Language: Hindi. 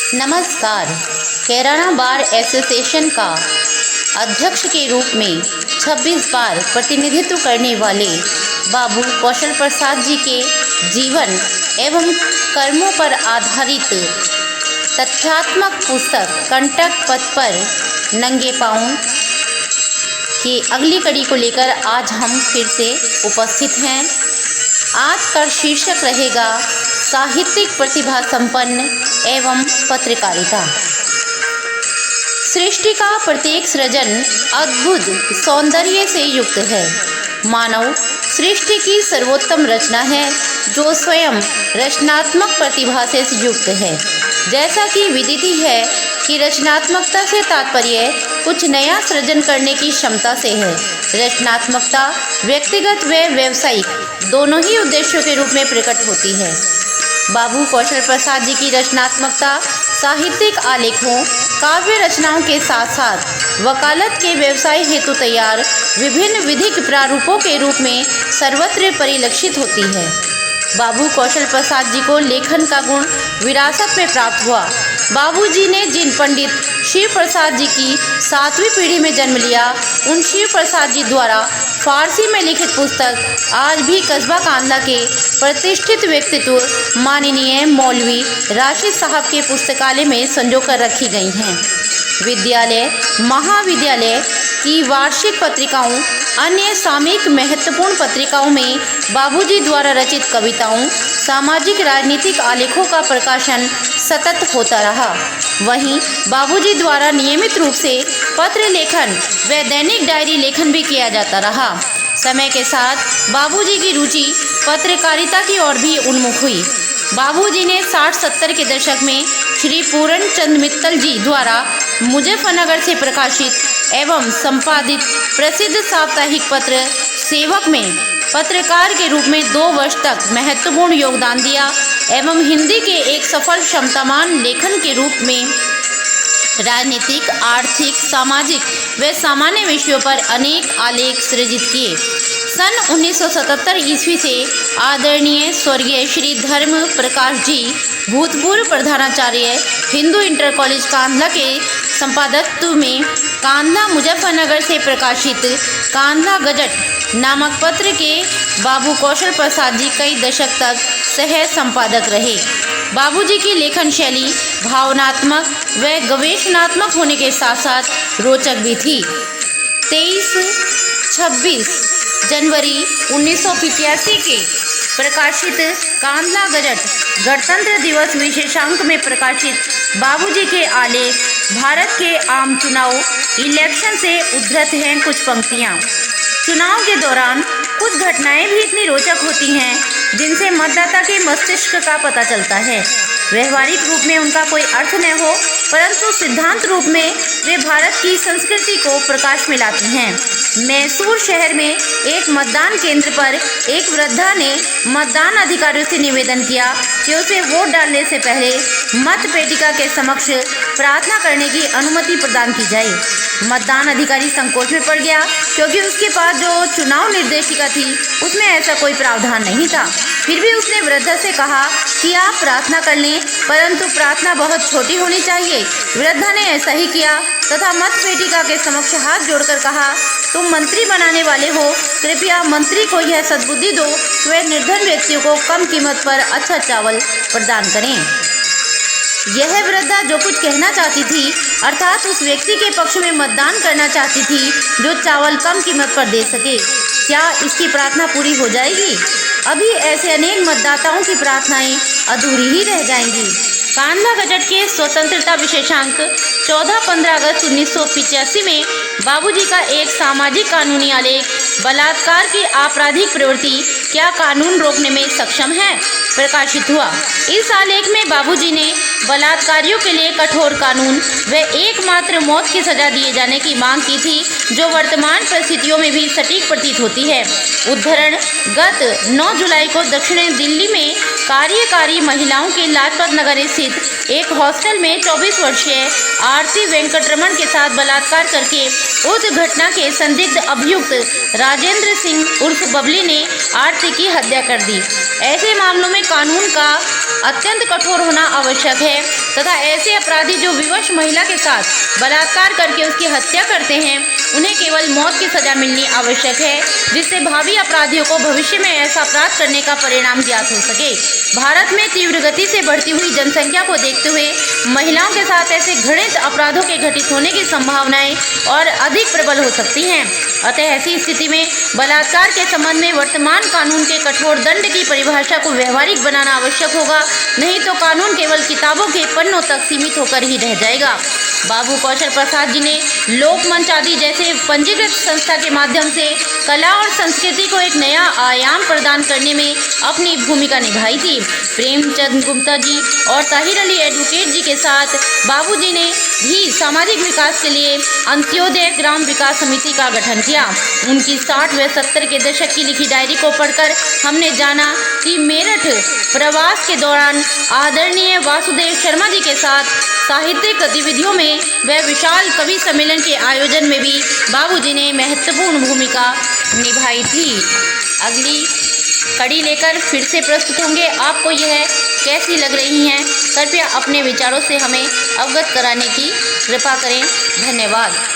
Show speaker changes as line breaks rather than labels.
नमस्कार। कैराना बार एसोसिएशन का अध्यक्ष के रूप में 26 बार प्रतिनिधित्व करने वाले बाबू कौशल प्रसाद जी के जीवन एवं कर्मों पर आधारित तथ्यात्मक पुस्तक कंटक पथ पर नंगे पाँव की अगली कड़ी को लेकर आज हम फिर से उपस्थित हैं। आज का शीर्षक रहेगा साहित्यिक प्रतिभा संपन्न एवं पत्रकारिता। सृष्टि का प्रत्येक सृजन अद्भुत सौंदर्य से युक्त है। मानव सृष्टि की सर्वोत्तम रचना है जो स्वयं रचनात्मक प्रतिभा से युक्त है। जैसा कि विदित है कि रचनात्मकता से तात्पर्य कुछ नया सृजन करने की क्षमता से है। रचनात्मकता व्यक्तिगत व व्यावसायिक दोनों ही उद्देश्यों के रूप में प्रकट होती है। बाबू कौशल प्रसाद जी की रचनात्मकता साहित्यिक आलेखों, काव्य रचनाओं के साथ साथ वकालत के व्यवसाय हेतु तैयार विभिन्न विधिक प्रारूपों के रूप में सर्वत्र परिलक्षित होती है। बाबू कौशल प्रसाद जी को लेखन का गुण विरासत में प्राप्त हुआ। बाबूजी ने जिन पंडित शिव प्रसाद जी की 7वीं पीढ़ी में जन्म लिया, उन शिव प्रसाद जी द्वारा फारसी में लिखित पुस्तक आज भी कस्बा कांदला के प्रतिष्ठित व्यक्तित्व माननीय मौलवी राशिद साहब के पुस्तकालय में संजो कर रखी गई हैं। विद्यालय, महाविद्यालय की वार्षिक पत्रिकाओं, अन्य सामयिक महत्वपूर्ण पत्रिकाओं में बाबूजी द्वारा रचित कविताओं, सामाजिक राजनीतिक आलेखों का प्रकाशन सतत होता रहा। वहीं बाबूजी द्वारा नियमित रूप से पत्र लेखन व दैनिक डायरी लेखन भी किया जाता रहा। समय के साथ बाबूजी की रुचि पत्रकारिता की ओर भी उन्मुख हुई। बाबूजी ने 60-70 के दशक में श्री पूर्ण चंद मित्तल जी द्वारा मुजफ्फरनगर से प्रकाशित एवं संपादित प्रसिद्ध साप्ताहिक पत्र सेवक में पत्रकार के रूप में 2 वर्ष तक महत्वपूर्ण योगदान दिया एवं हिंदी के एक सफल क्षमतामान लेखन के रूप में राजनीतिक, आर्थिक, सामाजिक व सामान्य विषयों पर अनेक आलेख सृजित किए। सन 1977 ईस्वी से आदरणीय स्वर्गीय श्री धर्म प्रकाश जी भूतपूर्व प्रधानाचार्य हिंदू इंटर कॉलेज कांदला के संपादकत्व में कांदला मुजफ्फरनगर से प्रकाशित कांदला गजट नामक पत्र के बाबू कौशल प्रसाद जी कई दशक तक सह संपादक रहे। बाबूजी की लेखन शैली भावनात्मक व गवेषणात्मक होने के साथ साथ रोचक भी थी। 23-26 जनवरी 1985 के प्रकाशित कांदला गजट गणतंत्र दिवस विशेषांक में प्रकाशित बाबूजी के आलेख भारत के आम चुनाव इलेक्शन से उद्धृत हैं कुछ पंक्तियाँ। चुनाव के दौरान कुछ घटनाएं भी इतनी रोचक होती हैं जिनसे मतदाता के मस्तिष्क का पता चलता है। व्यवहारिक रूप में उनका कोई अर्थ न हो, परंतु सिद्धांत रूप में वे भारत की संस्कृति को प्रकाश में लाती हैं। मैसूर शहर में एक मतदान केंद्र पर एक वृद्धा ने मतदान अधिकारियों से निवेदन किया कि उसे वोट डालने से पहले मत पेटिका के समक्ष प्रार्थना करने की अनुमति प्रदान की जाए। मतदान अधिकारी संकोच में पड़ गया क्योंकि उसके पास जो चुनाव निर्देशिका थी उसमें ऐसा कोई प्रावधान नहीं था। फिर भी उसने वृद्धा से कहा कि आप प्रार्थना कर लें, परंतु प्रार्थना बहुत छोटी होनी चाहिए। वृद्धा ने ऐसा ही किया तथा मत पेटिका के समक्ष हाथ जोड़कर कहा, तुम मंत्री बनाने वाले हो, कृपया मंत्री को यह सद्बुद्धि दो कि वे निर्धन व्यक्तियों को कम कीमत पर अच्छा चावल प्रदान करें। यह वृद्धा जो कुछ कहना चाहती थी, अर्थात उस व्यक्ति के पक्ष में मतदान करना चाहती थी जो चावल कम कीमत पर दे सके। क्या इसकी प्रार्थना पूरी हो जाएगी? अभी ऐसे अनेक मतदाताओं की प्रार्थनाएं अधूरी ही रह जाएंगी। कांदला गजट के स्वतंत्रता विशेषांक 14-15 अगस्त 1985 में बाबूजी का एक सामाजिक कानूनी आलेख बलात्कार की आपराधिक प्रवृत्ति क्या कानून रोकने में सक्षम है प्रकाशित हुआ। इस आलेख में बाबूजी ने बलात्कारियों के लिए कठोर कानून व एकमात्र मौत की सजा दिए जाने की मांग की थी, जो वर्तमान परिस्थितियों में भी सटीक प्रतीत होती है। उद्धरण: गत 9 जुलाई को दक्षिणी दिल्ली में कार्यकारी महिलाओं के लाजपत नगर स्थित एक हॉस्टल में 24 वर्षीय आरती वेंकटरमण के साथ बलात्कार करके उस घटना के संदिग्ध अभियुक्त राजेंद्र सिंह उर्फ बबली ने आरती की हत्या कर दी। ऐसे मामलों में कानून का अत्यंत कठोर होना आवश्यक है तथा ऐसे अपराधी जो विवश महिला के साथ बलात्कार करके उसकी हत्या करते हैं उन्हें केवल मौत की सजा मिलनी आवश्यक है, जिससे भावी अपराधियों को भविष्य में ऐसा अपराध करने का परिणाम ज्ञात हो सके। भारत में तीव्र गति से बढ़ती हुई जनसंख्या को देखते हुए महिलाओं के साथ ऐसे घृणित अपराधों के घटित होने की संभावनाएं और अधिक प्रबल हो सकती हैं। अतः ऐसी स्थिति में बलात्कार के संबंध में वर्तमान कानून के कठोर दंड की परिभाषा को व्यवहारिक बनाना आवश्यक होगा, नहीं तो कानून केवल किताबों के पन्नों तक सीमित होकर ही रह जाएगा। बाबू कौशल प्रसाद जी ने लोकमंच आदि जैसे पंजीकृत संस्था के माध्यम से कला और संस्कृति को एक नया आयाम प्रदान करने में अपनी भूमिका निभाई थी। प्रेमचंद गुप्ता जी और ताहिर अली एडवोकेट जी के साथ बाबूजी ने भी सामाजिक विकास के लिए अंत्योदय ग्राम विकास समिति का गठन किया। उनकी 60 व 70 के दशक की लिखी डायरी को पढ़कर हमने जाना कि मेरठ प्रवास के दौरान आदरणीय वासुदेव शर्मा जी के साथ साहित्यिक गतिविधियों में व विशाल कवि सम्मेलन के आयोजन में भी बाबूजी ने महत्वपूर्ण भूमिका निभाई थी। अगली कड़ी लेकर फिर से प्रस्तुत होंगे। आपको यह कैसी लग रही हैं? कृपया अपने विचारों से हमें अवगत कराने की कृपा करें। धन्यवाद।